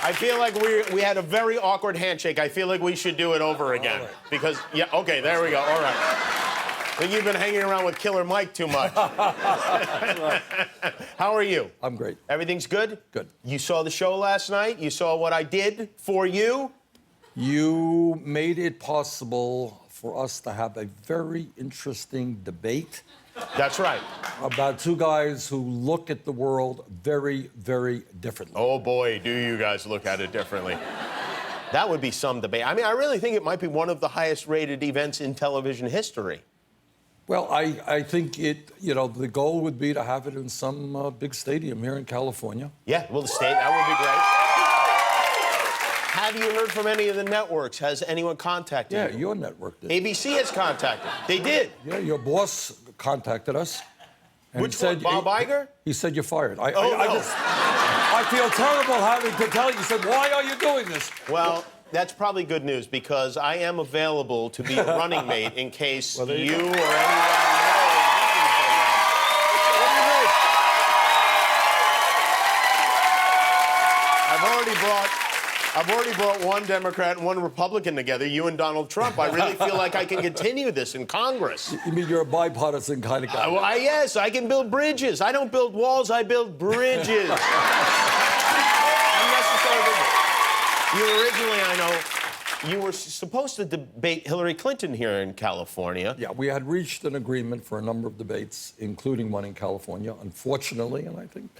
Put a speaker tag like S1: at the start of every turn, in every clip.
S1: I feel like we had a very awkward handshake. I feel like we should do it over again.
S2: Right.
S1: Because, yeah, okay, there we go. All right. I think you've been hanging around with Killer Mike too much. How are you?
S2: I'm great.
S1: Everything's good?
S2: Good.
S1: You saw the show last night? You saw what I did for you?
S2: You made it possible for us to have a very interesting debate.
S1: That's right.
S2: About two guys who look at the world very, very differently.
S1: Oh, boy, do you guys look at it differently. That would be some debate. I mean, I really think it might be one of the highest-rated events in television history.
S2: Well, I think the goal would be to have it in some big stadium here in California.
S1: Yeah, well, that would be great. Have you heard from any of the networks? Has anyone contacted you?
S2: Yeah, your network did.
S1: ABC has contacted. They did.
S2: Yeah, your boss contacted us. And
S1: Which one, Bob Iger?
S2: He said you're fired.
S1: No.
S2: I feel terrible having to tell you. He said, why are you doing this?
S1: Well, that's probably good news because I am available to be a running mate in case you or anyone knows. What do you think? I've already brought one Democrat and one Republican together, you and Donald Trump. I really feel like I can continue this in Congress.
S2: You mean you're a bipartisan kind of guy?
S1: Yes, I can build bridges. I don't build walls, I build bridges. Unnecessary bridges. You originally, I know, you were supposed to debate Hillary Clinton here in California.
S2: Yeah, we had reached an agreement for a number of debates, including one in California. Unfortunately, and I think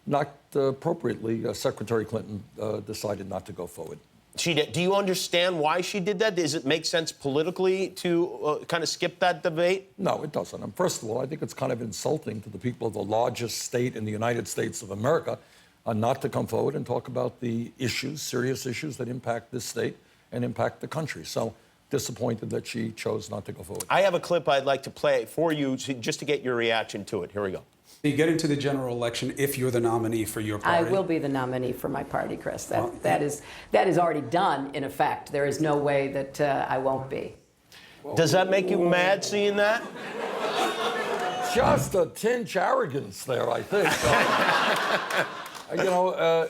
S2: not appropriately, Secretary Clinton decided not to go forward.
S1: She did. Do you understand why she did that? Does it make sense politically to kind of skip that debate?
S2: No, it doesn't. And first of all, I think it's kind of insulting to the people of the largest state in the United States of America not to come forward and talk about the issues, serious issues that impact this state and impact the country. So disappointed that she chose not to go forward.
S1: I have a clip I'd like to play for you just to get your reaction to it. Here we go.
S3: You get into the general election if you're the nominee for your party.
S4: I will be the nominee for my party, Chris. That is already done, in effect. There is no way that I won't be.
S1: Does that make you mad seeing that?
S2: Just a tinge arrogance there, I think.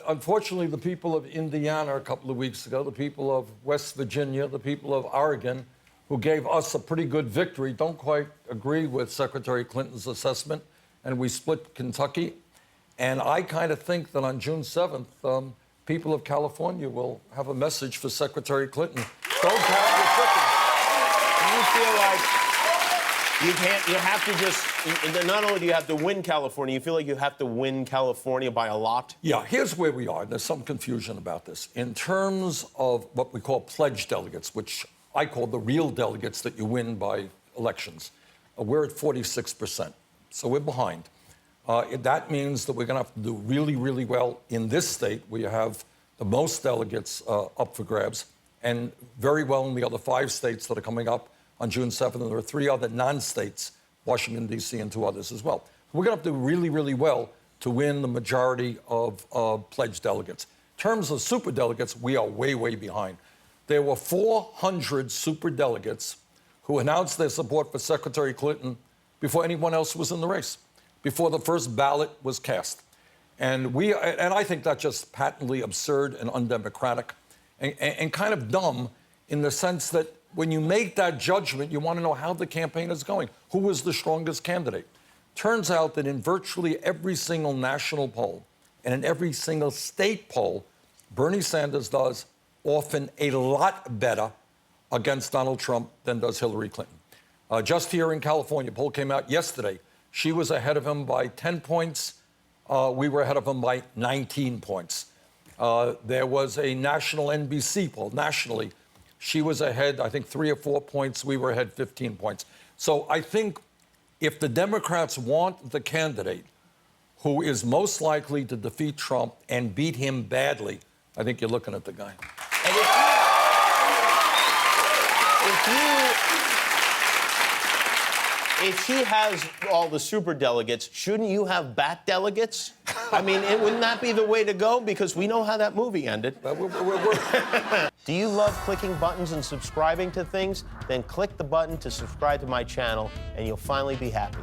S2: Unfortunately, the people of Indiana a couple of weeks ago, the people of West Virginia, the people of Oregon, who gave us a pretty good victory, don't quite agree with Secretary Clinton's assessment. And we split Kentucky. And I kind of think that on June 7th, people of California will have a message for Secretary Clinton. Don't count your chickens.
S1: Do you feel like you have to just, not only do you have to win California, you feel like you have to win California by a lot?
S2: Yeah, here's where we are. There's some confusion about this. In terms of what we call pledged delegates, which I call the real delegates that you win by elections, we're at 46%. So we're behind. That means that we're going to have to do really, really well in this state, where you have the most delegates up for grabs, and very well in the other 5 states that are coming up on June 7th. And there are 3 other non-states, Washington, D.C., and 2 others as well. We're going to have to do really, really well to win the majority of pledged delegates. In terms of superdelegates, we are way, way behind. There were 400 superdelegates who announced their support for Secretary Clinton before anyone else was in the race, before the first ballot was cast. And I think that's just patently absurd and undemocratic and kind of dumb in the sense that when you make that judgment, you want to know how the campaign is going. Who is the strongest candidate? Turns out that in virtually every single national poll and in every single state poll, Bernie Sanders does often a lot better against Donald Trump than does Hillary Clinton. Just here in California, a poll came out yesterday. She was ahead of him by 10 points. We were ahead of him by 19 points. There was a national NBC poll, nationally. She was ahead, I think, 3 or 4 points. We were ahead 15 points. So I think if the Democrats want the candidate who is most likely to defeat Trump and beat him badly, I think you're looking at the guy.
S1: And if he has all the super delegates, shouldn't you have bat delegates? I mean, wouldn't that be the way to go? Because we know how that movie ended. Do you love clicking buttons and subscribing to things? Then click the button to subscribe to my channel, and you'll finally be happy.